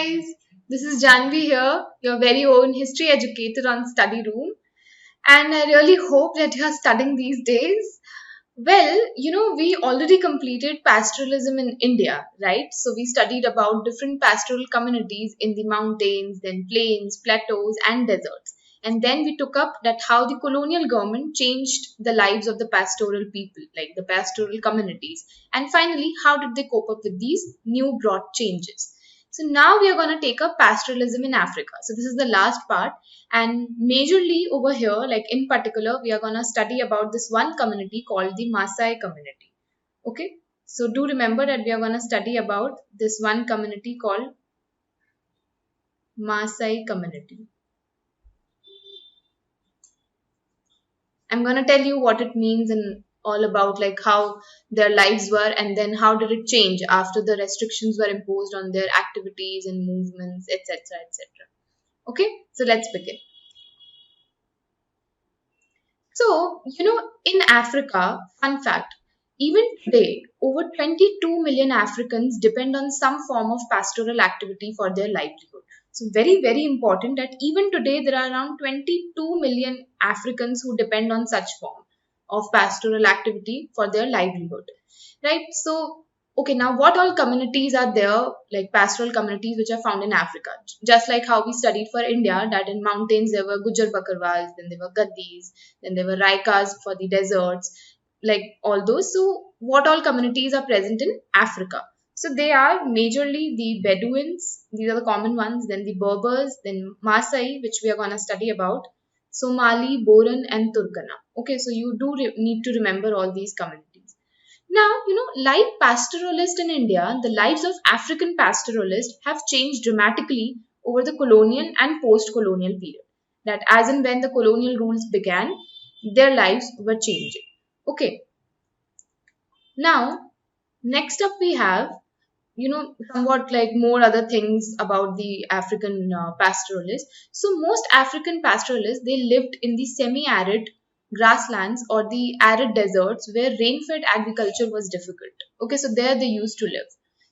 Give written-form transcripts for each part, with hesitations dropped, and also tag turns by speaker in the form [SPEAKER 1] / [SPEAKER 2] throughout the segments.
[SPEAKER 1] guys, this is Janvi here, your very own history educator on Study Room, and I really hope that you are studying these days. Well, we already completed pastoralism in India, right? So we studied about different pastoral communities in the mountains, then plains, plateaus, and deserts. And then we took up that how the colonial government changed the lives of the pastoral people, like the pastoral communities. And finally, how did they cope up with these new brought changes? So now we are going to take up pastoralism in Africa. So this is the last part, and majorly over here, like in particular, we are going to study about this one community called the Maasai community. Okay, so do remember that we are going to study about this one community called Maasai community. I'm going to tell you what it means and all about like how their lives were, and then how did it change after the restrictions were imposed on their activities and movements, etc., etc. Okay, so let's begin. So, in Africa, fun fact, even today, over 22 million Africans depend on some form of pastoral activity for their livelihood. So, very, very important that even today there are around 22 million Africans who depend on such form of pastoral activity for their livelihood. Right? So, okay, now what all communities are there, like pastoral communities which are found in Africa? Just like how we studied for India, that in mountains there were Gujar Bakarwals, then there were Gaddis, then there were Raikas for the deserts, like all those. So, what all communities are present in Africa? So, they are majorly the Bedouins, these are the common ones, then the Berbers, then Maasai, which we are going to study about, Somali, Boran, and Turkana. Okay, so you do need to remember all these communities. Now, like pastoralists in India, the lives of African pastoralists have changed dramatically over the colonial and post colonial period. That, as and when the colonial rules began, their lives were changing. Okay, now, next up we have, somewhat like more other things about the African pastoralists. So, most African pastoralists, they lived in the semi arid grasslands or the arid deserts where rain fed agriculture was difficult. Okay, so there they used to live.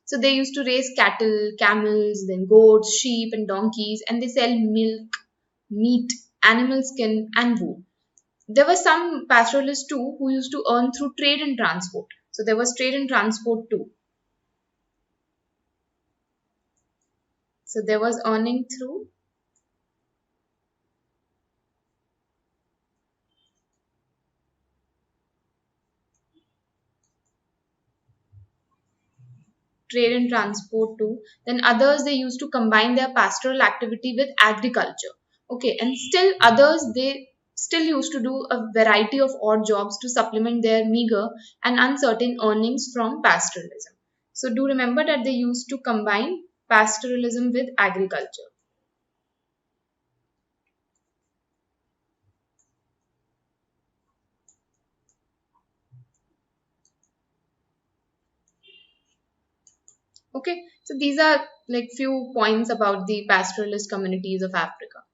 [SPEAKER 1] So, they used to raise cattle, camels, then goats, sheep, and donkeys, and they sell milk, meat, animal skin, and wool. There were some pastoralists too who used to earn through trade and transport. So, there was trade and transport too. So there was earning through trade and transport too. Then others, they used to combine their pastoral activity with agriculture. Okay, and still others, they still used to do a variety of odd jobs to supplement their meager and uncertain earnings from pastoralism. So do remember that they used to combine pastoralism with agriculture. Okay, so these are like few points about the pastoralist communities of Africa.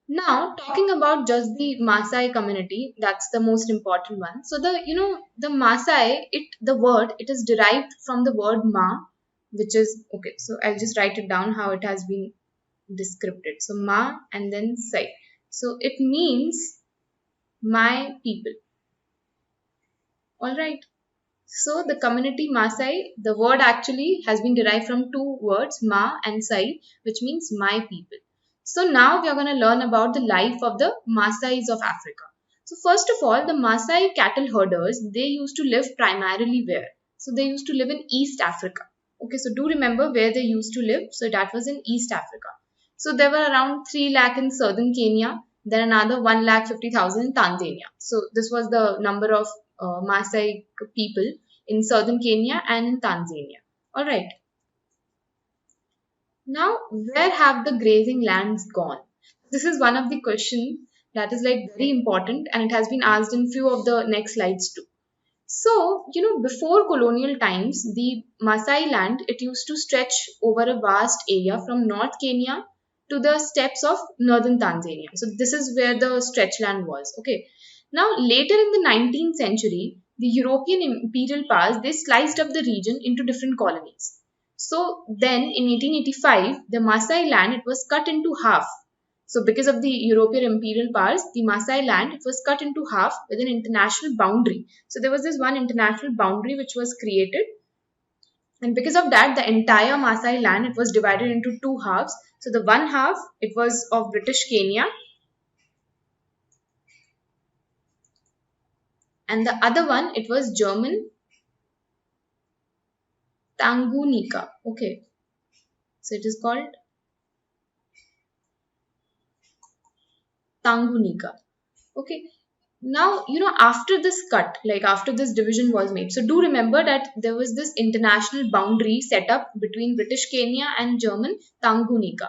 [SPEAKER 1] Now, talking about just the Maasai community, that's the most important one. So the Maasai, the word, it is derived from the word Ma, which is, okay, so I'll just write it down how it has been described. So Ma and then Sai. So it means my people. All right. So the community Maasai, the word actually has been derived from two words, Ma and Sai, which means my people. So now we are going to learn about the life of the Maasais of Africa. So first of all, the Maasai cattle herders, they used to live primarily where? So they used to live in East Africa. Okay, so do remember where they used to live. So that was in East Africa. So there were around 3 lakh in southern Kenya, then another 1,50,000 in Tanzania. So this was the number of Maasai people in southern Kenya and in Tanzania. All right. Now, where have the grazing lands gone? This is one of the questions that is like very important, and it has been asked in few of the next slides too. So, before colonial times, the Maasai land, it used to stretch over a vast area from North Kenya to the steppes of northern Tanzania. So this is where the stretch land was. Okay. Now, later in the 19th century, the European imperial powers, they sliced up the region into different colonies. So then in 1885, the Maasai land, it was cut into half. So because of the European imperial powers, the Maasai land, it was cut into half with an international boundary. So there was this one international boundary which was created, and because of that, the entire Maasai land, it was divided into two halves. So the one half, it was of British Kenya, and the other one, it was German Tanganyika. Okay, so it is called Tanganyika. Okay, now after this cut, like after this division was made, so do remember that there was this international boundary set up between British Kenya and German Tanganyika.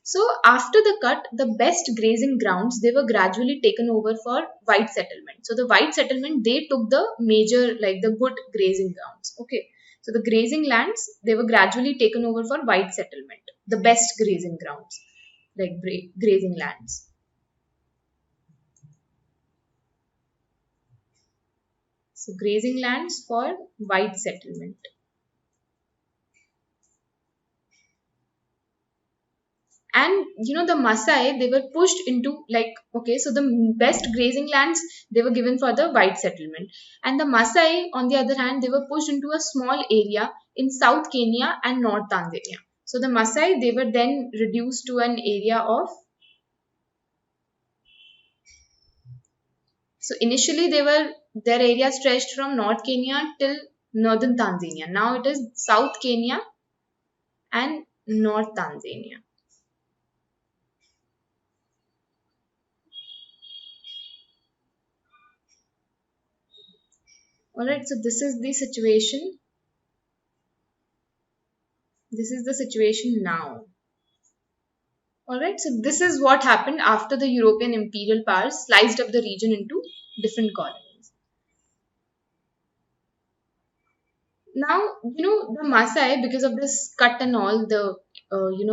[SPEAKER 1] So after the cut, the best grazing grounds, they were gradually taken over for white settlement. So the white settlement, they took the major, like the good grazing grounds. Okay, so the grazing lands, they were gradually taken over for white settlement, the best grazing grounds, like grazing lands. So grazing lands for white settlement. And the Maasai, they were pushed into, like, okay, so the best grazing lands, they were given for the white settlement. And the Maasai, on the other hand, they were pushed into a small area in South Kenya and North Tanzania. So the Maasai, they were then reduced to an area of, so initially their area stretched from North Kenya till northern Tanzania. Now it is South Kenya and North Tanzania. Alright, so this is the situation. This is the situation now. Alright, so this is what happened after the European imperial powers sliced up the region into different colonies. Now, the Maasai, because of this cut and all, the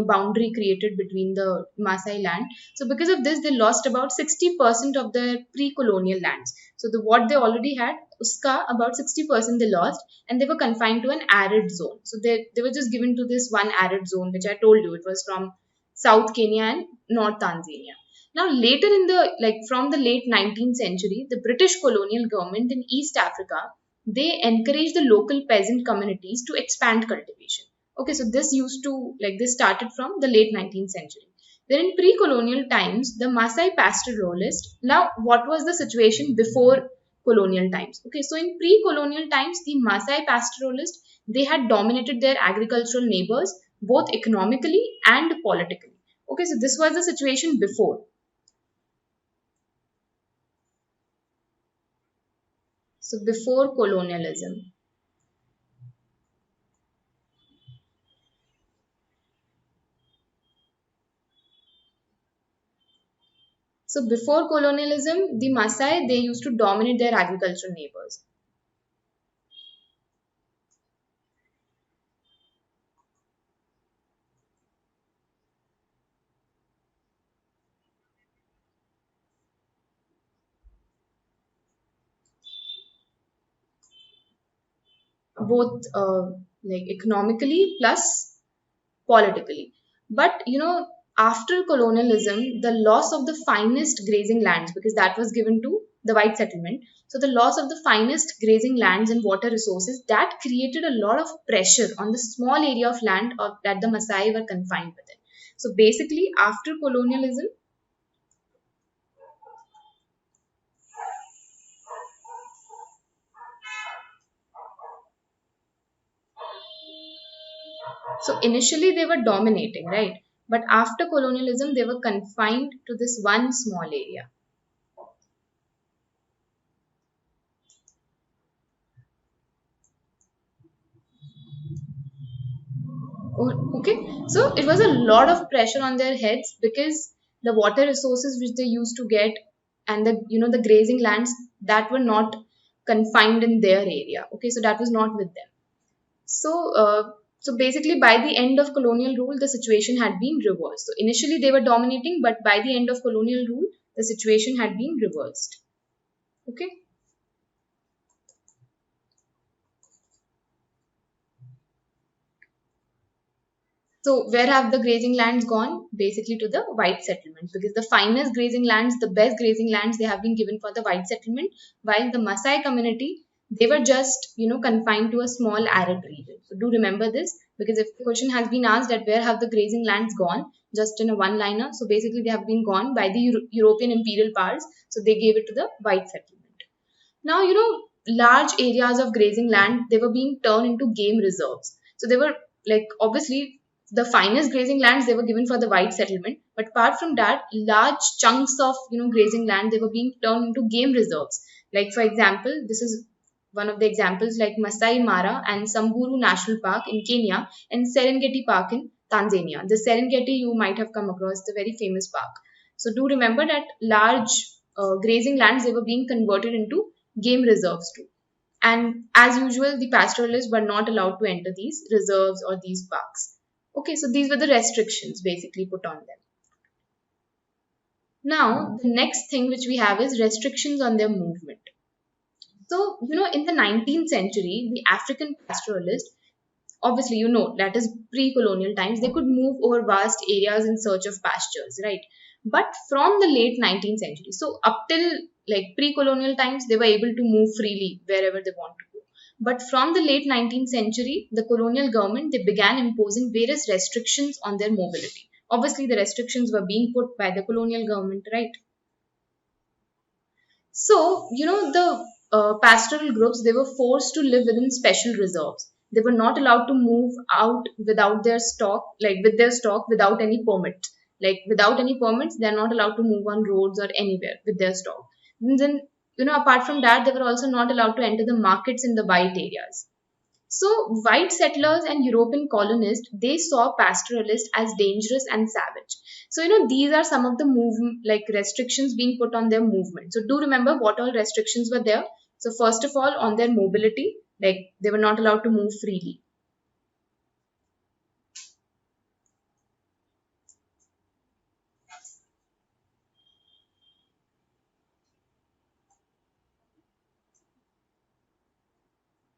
[SPEAKER 1] boundary created between the Maasai land. So because of this, they lost about 60% of their pre-colonial lands. So what they already had, uska, about 60% they lost, and they were confined to an arid zone. So they were just given to this one arid zone, which I told you, it was from South Kenya and North Tanzania. Now, later in the, like from the late 19th century, the British colonial government in East Africa, they encouraged the local peasant communities to expand cultivation. Okay, so this started from the late 19th century. Then in pre-colonial times, the Maasai pastoralist. Now, what was the situation before colonial times? Okay, so in pre-colonial times, the Maasai pastoralist, they had dominated their agricultural neighbors both economically and politically. Okay, so this was the situation before. So before colonialism. So before colonialism, the Maasai, they used to dominate their agricultural neighbors. Both like economically plus politically. But after colonialism, the loss of the finest grazing lands, because that was given to the white settlement. So the loss of the finest grazing lands and water resources, that created a lot of pressure on the small area of land that the Maasai were confined within. So basically, after colonialism, so initially they were dominating, right? But after colonialism, they were confined to this one small area. Okay, so it was a lot of pressure on their heads because the water resources which they used to get, and the grazing lands, that were not confined in their area. Okay, so that was not with them. So basically, by the end of colonial rule, the situation had been reversed. So initially they were dominating, but by the end of colonial rule, the situation had been reversed. Okay. So where have the grazing lands gone? Basically to the white settlement, because the finest grazing lands, the best grazing lands, they have been given for the white settlement, while the Maasai community, they were just, confined to a small arid region. So do remember this, because if the question has been asked that where have the grazing lands gone, just in a one-liner, so basically they have been gone by the European imperial powers, so they gave it to the white settlement. Now, large areas of grazing land, they were being turned into game reserves. So they were, like, obviously the finest grazing lands, they were given for the white settlement. But apart from that, large chunks of, grazing land, they were being turned into game reserves. Like, for example, this is one of the examples, like Masai Mara and Samburu National Park in Kenya and Serengeti Park in Tanzania. The Serengeti you might have come across, the very famous park. So do remember that large grazing lands, they were being converted into game reserves too. And as usual, the pastoralists were not allowed to enter these reserves or these parks. Okay, so these were the restrictions basically put on them. Now, the next thing which we have is restrictions on their movement. So, in the 19th century, the African pastoralists, obviously, that is pre-colonial times, they could move over vast areas in search of pastures, right? But from the late 19th century, so up till like pre-colonial times, they were able to move freely wherever they want to go. But from the late 19th century, the colonial government, they began imposing various restrictions on their mobility. Obviously, the restrictions were being put by the colonial government, right? So, the pastoral groups, they were forced to live within special reserves. They were not allowed to move out without their stock, like with their stock without any permit. Like without any permits, they're not allowed to move on roads or anywhere with their stock. And then, apart from that, they were also not allowed to enter the markets in the white areas. So, white settlers and European colonists, they saw pastoralists as dangerous and savage. So, these are some of the like restrictions being put on their movement. So, do remember what all restrictions were there. So, first of all, on their mobility, like they were not allowed to move freely.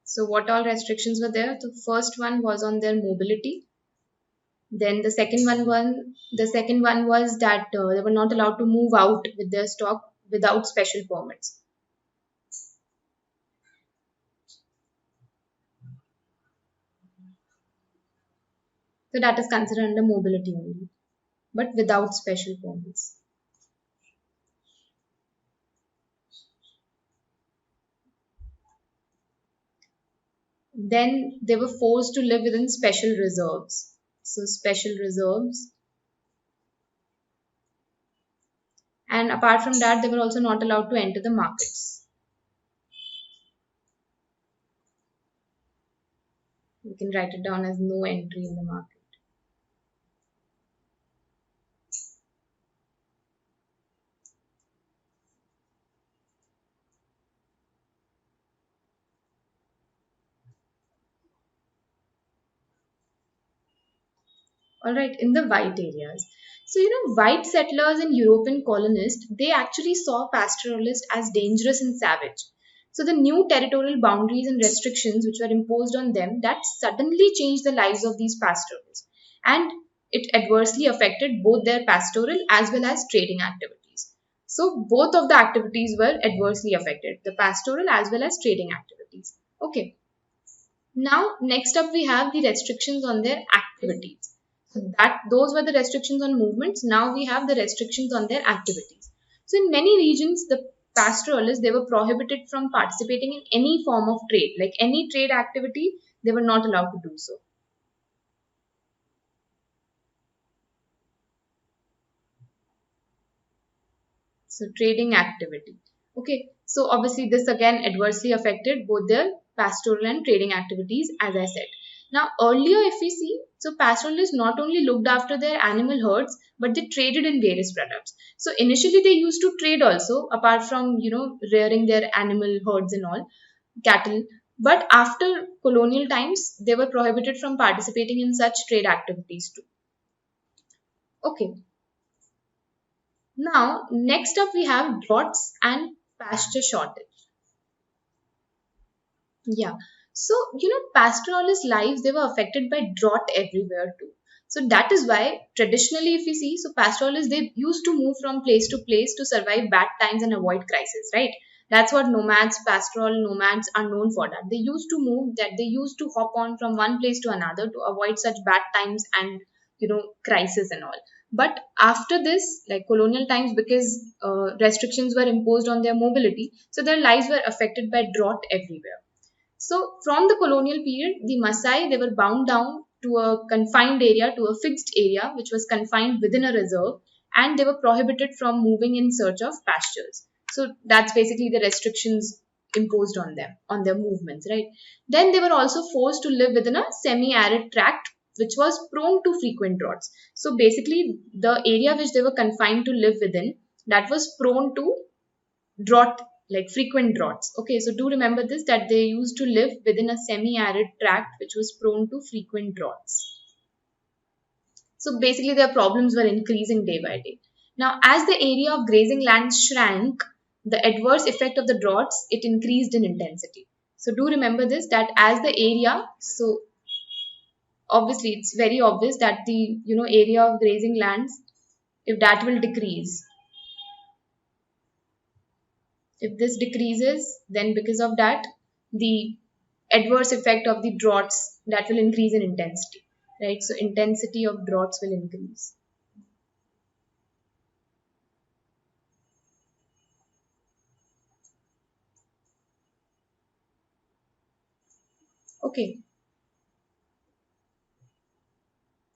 [SPEAKER 1] So, what all restrictions were there? The first one was on their mobility. Then the second one was that they were not allowed to move out with their stock without special permits. So that is considered under mobility only, but without special permits. Then they were forced to live within special reserves. So special reserves. And apart from that, they were also not allowed to enter the markets. You can write it down as no entry in the market. All right, in the white areas. So, white settlers and European colonists, they actually saw pastoralists as dangerous and savage. So, the new territorial boundaries and restrictions which were imposed on them, that suddenly changed the lives of these pastoralists. And it adversely affected both their pastoral as well as trading activities. So, both of the activities were adversely affected, the pastoral as well as trading activities. Okay. Now, next up, we have the restrictions on their activities. So that those were the restrictions on movements. Now we have the restrictions on their activities. So in many regions, the pastoralists, they were prohibited from participating in any form of trade, like any trade activity, they were not allowed to do so. So trading activity. Okay, so obviously this again adversely affected both their pastoral and trading activities, as I said. Now earlier, if we see, so pastoralists not only looked after their animal herds, but they traded in various products. So initially they used to trade also, apart from rearing their animal herds and all, cattle. But after colonial times, they were prohibited from participating in such trade activities too. Okay, now next up we have droughts and pasture shortage. Yeah. So, pastoralist lives, they were affected by drought everywhere too. So that is why traditionally, if we see, so pastoralists, they used to move from place to place to survive bad times and avoid crisis, right? That's what nomads, pastoral nomads are known for. That they used to move, that they used to hop on from one place to another to avoid such bad times and crisis and all. But after this, like colonial times, because restrictions were imposed on their mobility, so their lives were affected by drought everywhere. So from the colonial period, the Maasai, they were bound down to a confined area, to a fixed area, which was confined within a reserve, and they were prohibited from moving in search of pastures. So that's basically the restrictions imposed on them, on their movements, right? Then they were also forced to live within a semi-arid tract, which was prone to frequent droughts. So basically, the area which they were confined to live within, that was prone to drought, like frequent droughts. Okay, so do remember this, that they used to live within a semi-arid tract which was prone to frequent droughts. So basically their problems were increasing day by day. Now as the area of grazing lands shrank, the adverse effect of the droughts, it increased in intensity. So do remember this, that as the area, so obviously it's very obvious that the area of grazing lands, if that will decrease, if this decreases, then because of that, the adverse effect of the droughts, that will increase in intensity, right? So intensity of droughts will increase. Okay.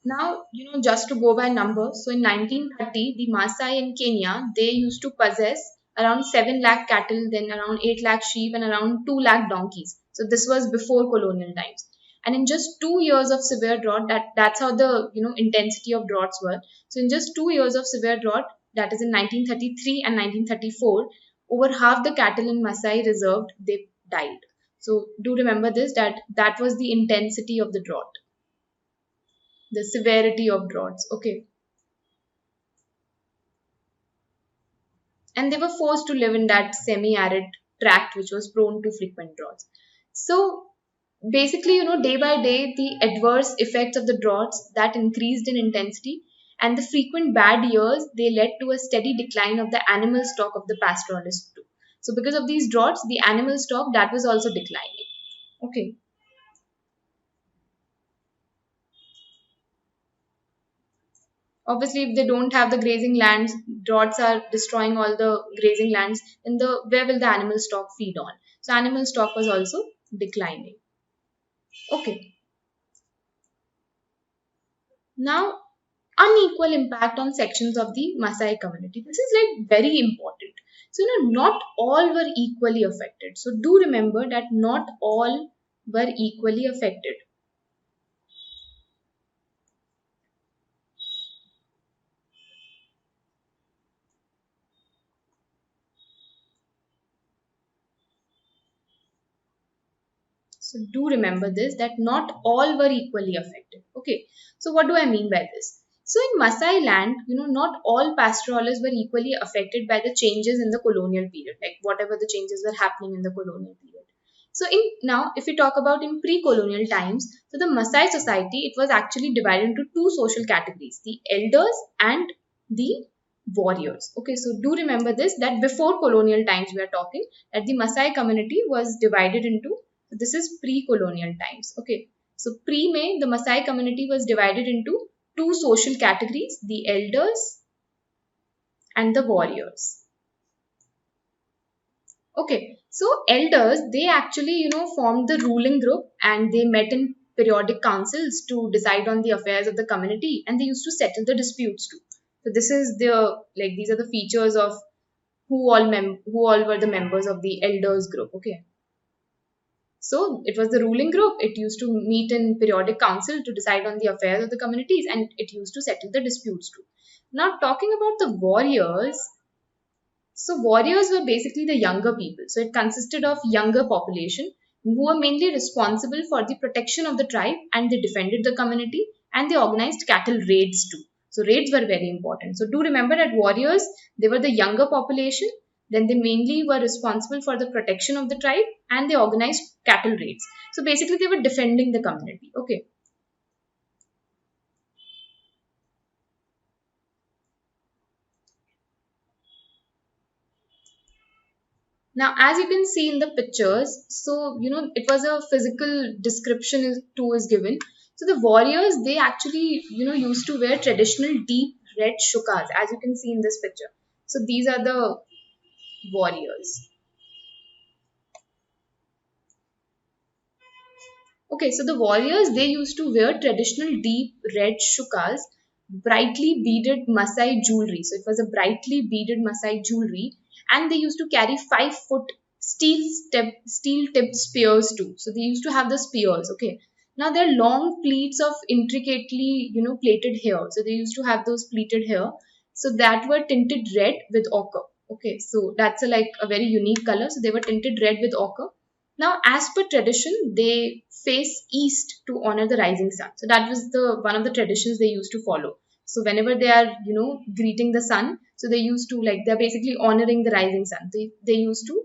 [SPEAKER 1] Now, just to go by numbers, so in 1930, the Maasai in Kenya, they used to possess around 7 lakh cattle, then around 8 lakh sheep, and around 2 lakh donkeys. So this was before colonial times. And in just 2 years of severe drought, that's how the intensity of droughts were. So in just 2 years of severe drought, that is in 1933 and 1934, over half the cattle in Maasai reserved, they died. So do remember this, that was the intensity of the drought, the severity of droughts. Okay. And they were forced to live in that semi-arid tract which was prone to frequent droughts. So basically, day by day, the adverse effects of the droughts, that increased in intensity, and the frequent bad years, they led to a steady decline of the animal stock of the pastoralists too. So because of these droughts, the animal stock, that was also declining. Okay. Obviously, if they don't have the grazing lands, droughts are destroying all the grazing lands, then the where will the animal stock feed on? So animal stock was also declining. Okay. Now, unequal impact on sections of the Maasai community. This is like very important. So not all were equally affected. So do remember that not all were equally affected. So do remember this, that not all were equally affected. Okay. So what do I mean by this? So in Maasai land, not all pastoralists were equally affected by the changes in the colonial period, like whatever the changes were happening in the colonial period. So in now, if we talk about in pre-colonial times, so the Maasai society, it was actually divided into two social categories, the elders and the warriors. Okay, so do remember this, that before colonial times we are talking, that the Maasai community was divided into, this is pre-colonial times. Okay, so pre-May, the Maasai community was divided into two social categories, the elders and the warriors. Okay, so elders, they actually, formed the ruling group, and they met in periodic councils to decide on the affairs of the community, and they used to settle the disputes too. So this is these are the features of who all were the members of the elders group. Okay. So it was the ruling group. It used to meet in periodic council to decide on the affairs of the communities, and it used to settle the disputes too. Now talking about the warriors, so warriors were basically the younger people. So it consisted of younger population who were mainly responsible for the protection of the tribe, and they defended the community, and they organized cattle raids too. So raids were very important. So do remember that warriors, they were the younger population, then they mainly were responsible for the protection of the tribe, and they organized cattle raids. So basically they were defending the community. Okay. Now, as you can see in the pictures, so it was a physical description too is given. So the warriors, they actually used to wear traditional deep red shukas, as you can see in this picture. So these are the warriors. Okay, so the warriors, they used to wear traditional deep red shukas, brightly beaded Masai jewelry. So it was a brightly beaded Masai jewelry, and they used to carry 5 foot steel tipped spears too. So they used to have the spears. Okay, now they're long pleats of intricately plaited hair. So they used to have those pleated hair. So that were tinted red with ochre. Okay, so that's a very unique color. So they were tinted red with ochre. Now, as per tradition, they face east to honor the rising sun. So that was the one of the traditions they used to follow. So whenever they are, greeting the sun, so they used to they're basically honoring the rising sun. They used to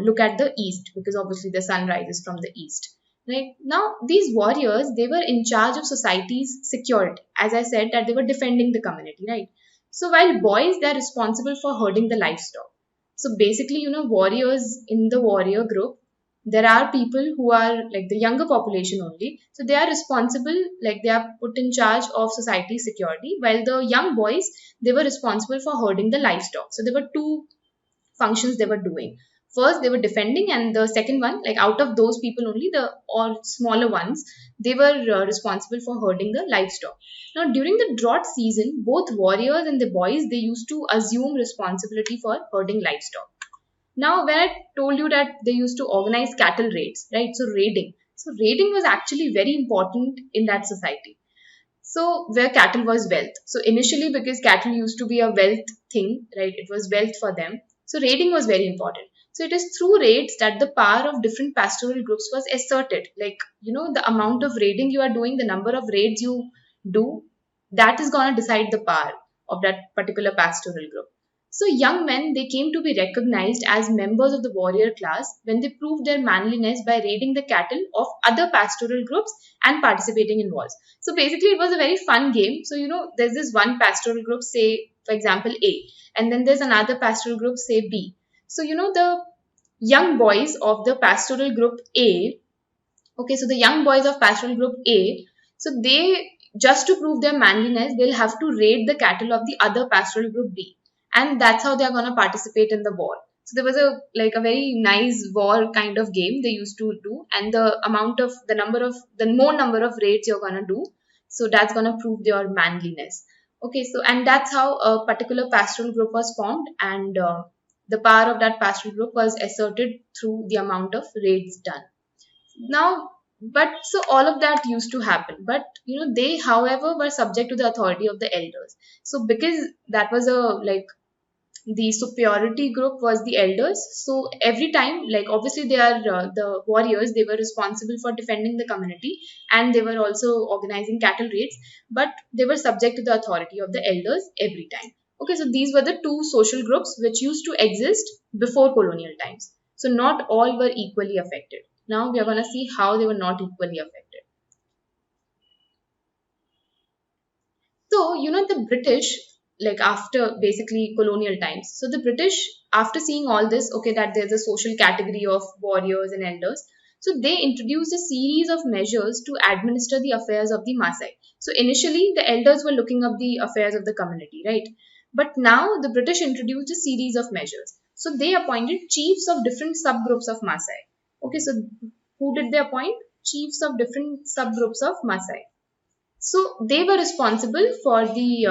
[SPEAKER 1] look at the east because obviously the sun rises from the east. Right now, these warriors, they were in charge of society's security. As I said, that they were defending the community, right? So while boys, they're responsible for herding the livestock. So basically, warriors in the warrior group, there are people who are like the younger population only. So they are responsible, like they are put in charge of society security, while the young boys, they were responsible for herding the livestock. So there were two functions they were doing. First, they were defending, and the second one, like out of those people only, the or smaller ones, they were responsible for herding the livestock. Now, during the drought season, both warriors and the boys, they used to assume responsibility for herding livestock. Now, when I told you that they used to organize cattle raids, right? So raiding. So raiding was actually very important in that society. So where cattle was wealth. So initially, because cattle used to be a wealth thing, right? It was wealth for them. So raiding was very important. So it is through raids that the power of different pastoral groups was asserted. Like, the amount of raiding you are doing, the number of raids you do, that is going to decide the power of that particular pastoral group. So young men, they came to be recognized as members of the warrior class when they proved their manliness by raiding the cattle of other pastoral groups and participating in wars. So basically, it was a very fun game. So, there's this one pastoral group, say, for example, A, and then there's another pastoral group, say B. So, the young boys of the pastoral group A, okay, so the young boys of pastoral group A, so they, just to prove their manliness, they'll have to raid the cattle of the other pastoral group B. And that's how they're going to participate in the war. So there was a very nice war kind of game they used to do, and the more number of raids you're gonna do, so that's gonna prove your manliness. Okay, so and that's how a particular pastoral group was formed, and the power of that pastoral group was asserted through the amount of raids done. Now, but so all of that used to happen, but they, however, were subject to the authority of the elders. So because that was a like the superiority group was the elders, so every time, like obviously they are the warriors, they were responsible for defending the community, and they were also organizing cattle raids, but they were subject to the authority of the elders every time. Okay, so these were the two social groups which used to exist before colonial times. So not all were equally affected. Now we are going to see how they were not equally affected. So, the British, like after basically colonial times, so the British, after seeing all this, okay, that there's a social category of warriors and elders, so they introduced a series of measures to administer the affairs of the Maasai. So initially, the elders were looking up the affairs of the community, right? But now the British introduced a series of measures. So they appointed chiefs of different subgroups of Maasai. Okay, so who did they appoint? Chiefs of different subgroups of Maasai. So they were responsible for the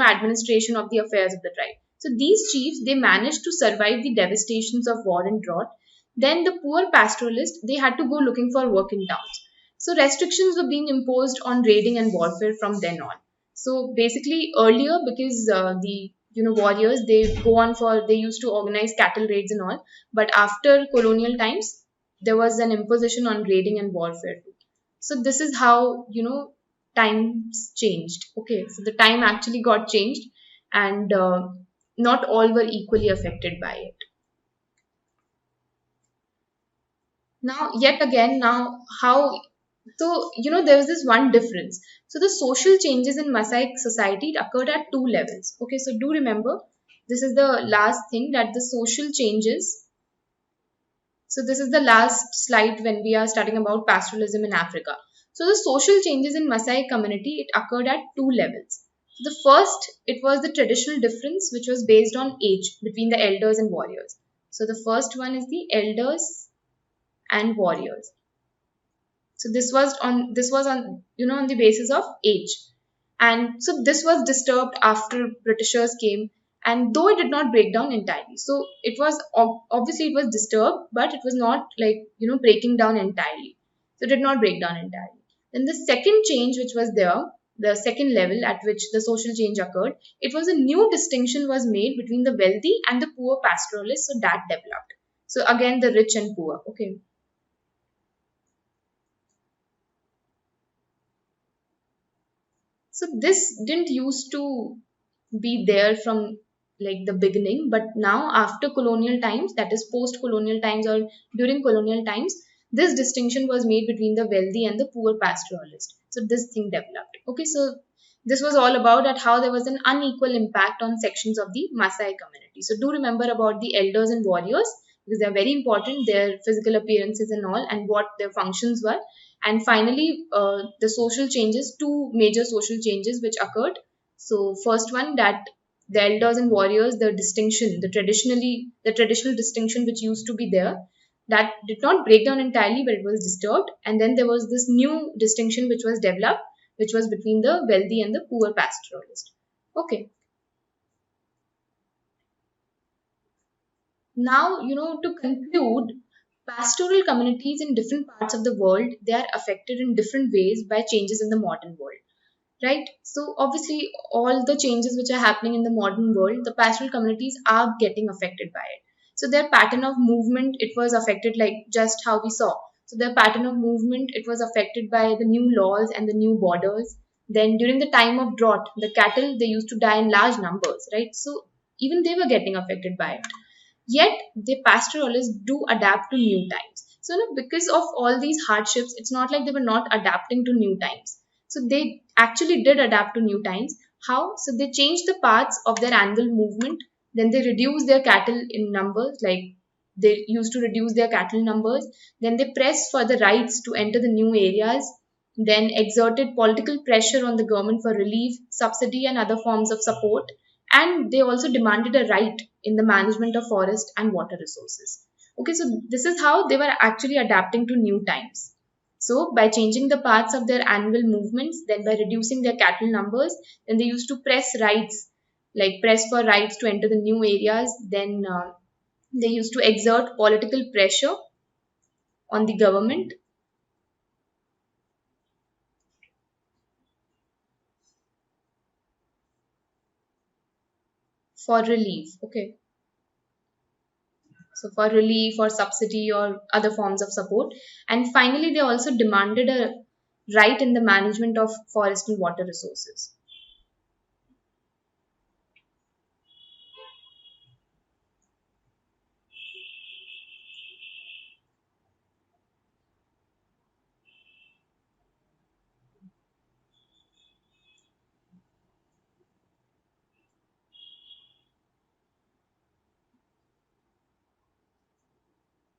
[SPEAKER 1] administration of the affairs of the tribe. So these chiefs, they managed to survive the devastations of war and drought. Then the poor pastoralists, they had to go looking for work in towns. So restrictions were being imposed on raiding and warfare from then on. So basically earlier, because the warriors, they used to organize cattle raids and all, but after colonial times there was an imposition on raiding and warfare too. So this is how times changed. Okay, so the time actually got changed, and not all were equally affected by it. Now, yet again, now how, so there was this one difference. So the social changes in Maasai society occurred at two levels. Okay, so do remember, this is the last thing, that the social changes So this is the last slide when we are studying about pastoralism in Africa. So the social changes in Maasai community, it occurred at two levels. The first, it was the traditional difference which was based on age between the elders and warriors. So the first one is the elders and warriors. So this was on on the basis of age. And so this was disturbed after Britishers came, and though it did not break down entirely. So it was obviously it was disturbed, but it was not like breaking down entirely. So it did not break down entirely. Then the second change which was there, the second level at which the social change occurred, it was a new distinction was made between the wealthy and the poor pastoralists. So that developed. So again, the rich and poor. Okay. So this didn't used to be there from like the beginning, but now after colonial times, that is post colonial times or during colonial times, this distinction was made between the wealthy and the poor pastoralist. So this thing developed. Okay, so this was all about at how there was an unequal impact on sections of the Maasai community. So do remember about the elders and warriors because they are very important, their physical appearances and all, and what their functions were. And finally, the social changes, two major social changes which occurred. So first one, that the elders and warriors, the distinction, the traditional distinction which used to be there, that did not break down entirely, but it was disturbed. And then there was this new distinction which was developed, which was between the wealthy and the poor pastoralist. Okay. Now, to conclude, pastoral communities in different parts of the world, they are affected in different ways by changes in the modern world, right? So obviously all the changes which are happening in the modern world, the pastoral communities are getting affected by it. So their pattern of movement, it was affected like just how we saw. So their pattern of movement, it was affected by the new laws and the new borders. Then during the time of drought, the cattle, they used to die in large numbers, right? So even they were getting affected by it. Yet the pastoralists do adapt to new times. So because of all these hardships, it's not like they were not adapting to new times. So they actually did adapt to new times. How? So they changed the paths of their annual movement. Then they reduced their cattle in numbers, like they used to reduce their cattle numbers. Then they pressed for the rights to enter the new areas. Then exerted political pressure on the government for relief, subsidy, and other forms of support. And they also demanded a right in the management of forest and water resources. Okay, so this is how they were actually adapting to new times. So by changing the paths of their annual movements, then by reducing their cattle numbers, then they used to press rights, like press for rights to enter the new areas. Then they used to exert political pressure on the government for relief. Okay, so for relief or subsidy or other forms of support. And finally, they also demanded a right in the management of forest and water resources.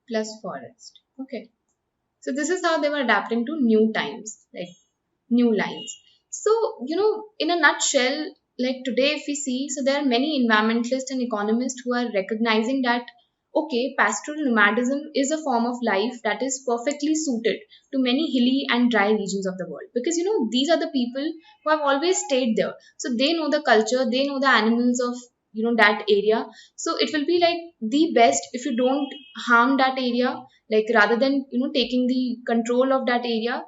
[SPEAKER 1] Plus forest. Okay. So this is how they were adapting to new times, like new lines. So, in a nutshell, like today, if we see, so there are many environmentalists and economists who are recognizing that, okay, pastoral nomadism is a form of life that is perfectly suited to many hilly and dry regions of the world. Because, these are the people who have always stayed there. So they know the culture, they know the animals of, that area. So it will be like the best if you don't harm that area, like rather than, taking the control of that area,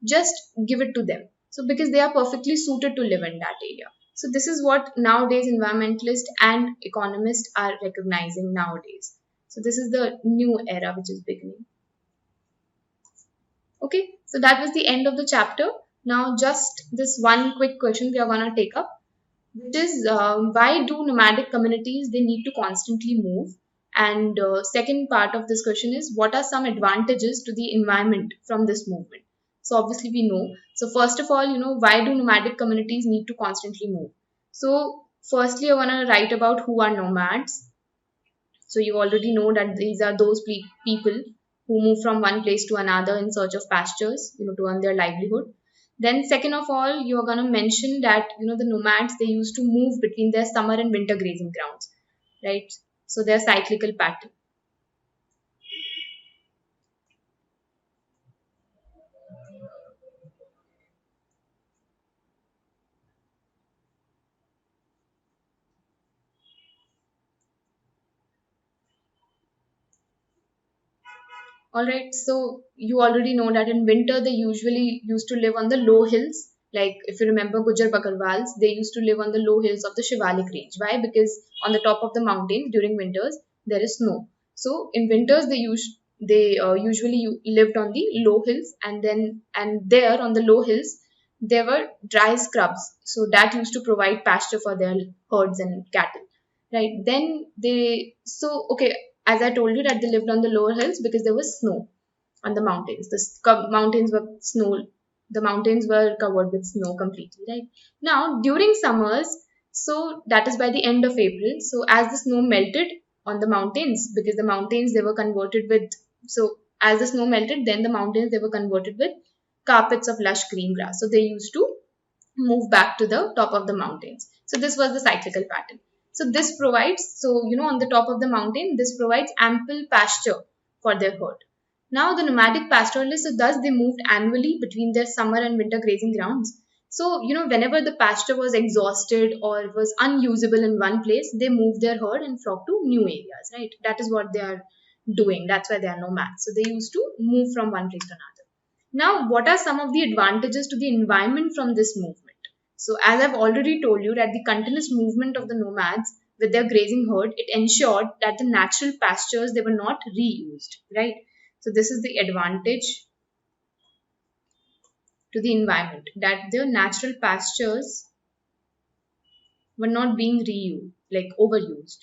[SPEAKER 1] just give it to them. So because they are perfectly suited to live in that area. So this is what nowadays environmentalists and economists are recognizing nowadays. So this is the new era which is beginning. Okay, so that was the end of the chapter. Now just this one quick question we are going to take up, which is why do nomadic communities they need to constantly move? And second part of this question is what are some advantages to the environment from this movement? So obviously we know. So first of all, why do nomadic communities need to constantly move? So firstly, I want to write about who are nomads. So you already know that these are those people who move from one place to another in search of pastures, to earn their livelihood. Then second of all, you are going to mention that, the nomads, they used to move between their summer and winter grazing grounds, right? So their cyclical pattern. All right, so you already know that in winter they usually used to live on the low hills. Like if you remember Gujar Bakarwals, they used to live on the low hills of the Shivalik range. Why? Because on the top of the mountain during winters there is snow. So in winters they usually lived on the low hills, and there on the low hills there were dry scrubs. So that used to provide pasture for their herds and cattle. Right. Then okay, as I told you that they lived on the lower hills because there was snow on the mountains. Mountains were snow. The mountains were covered with snow completely, right? Now, during summers, so that is by the end of April. So as the snow melted on the mountains, because the mountains they were converted with, so as the snow melted, then the mountains they were converted with carpets of lush green grass. So they used to move back to the top of the mountains. So this was the cyclical pattern. So this provides, on the top of the mountain, this provides ample pasture for their herd. Now the nomadic pastoralists, so thus they moved annually between their summer and winter grazing grounds. So, whenever the pasture was exhausted or was unusable in one place, they moved their herd and flocked to new areas, right? That is what they are doing. That's why they are nomads. So they used to move from one place to another. Now, what are some of the advantages to the environment from this movement? So, as I've already told you, that the continuous movement of the nomads with their grazing herd, it ensured that the natural pastures they were not reused, right? So, this is the advantage to the environment, that their natural pastures were not being reused, like overused.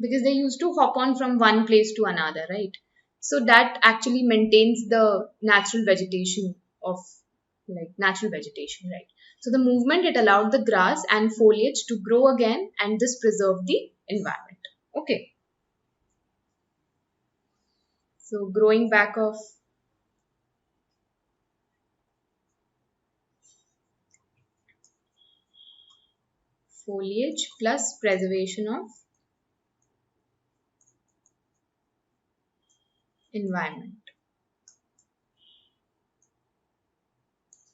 [SPEAKER 1] Because they used to hop on from one place to another, right? So that actually maintains the natural vegetation of like natural vegetation, right? So the movement, it allowed the grass and foliage to grow again, and this preserved the environment. Okay, so growing back of foliage plus preservation of environment.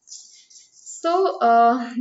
[SPEAKER 1] So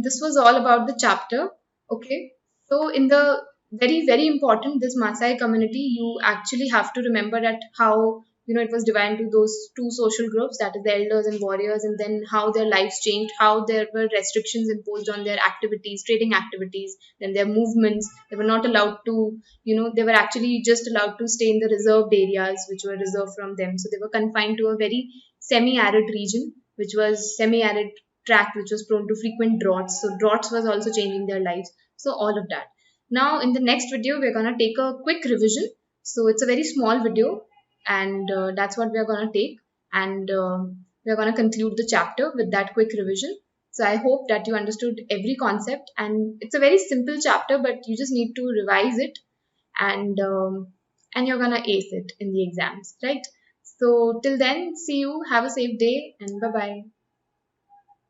[SPEAKER 1] this was all about the chapter. Okay. So in the very, very important, this Maasai community, you actually have to remember that how, it was divided into those two social groups, that is the elders and warriors, and then how their lives changed, how there were restrictions imposed on their activities, trading activities, then their movements. They were not allowed to, they were actually just allowed to stay in the reserved areas which were reserved from them. So they were confined to a very semi-arid region, which was semi-arid tract, which was prone to frequent droughts. So droughts was also changing their lives. So all of that. Now in the next video, we're gonna take a quick revision. So it's a very small video, and that's what we're gonna take. And we're gonna conclude the chapter with that quick revision. So I hope that you understood every concept, and it's a very simple chapter, but you just need to revise it, and you're gonna ace it in the exams, right? So till then, see you. Have a safe day, and bye bye.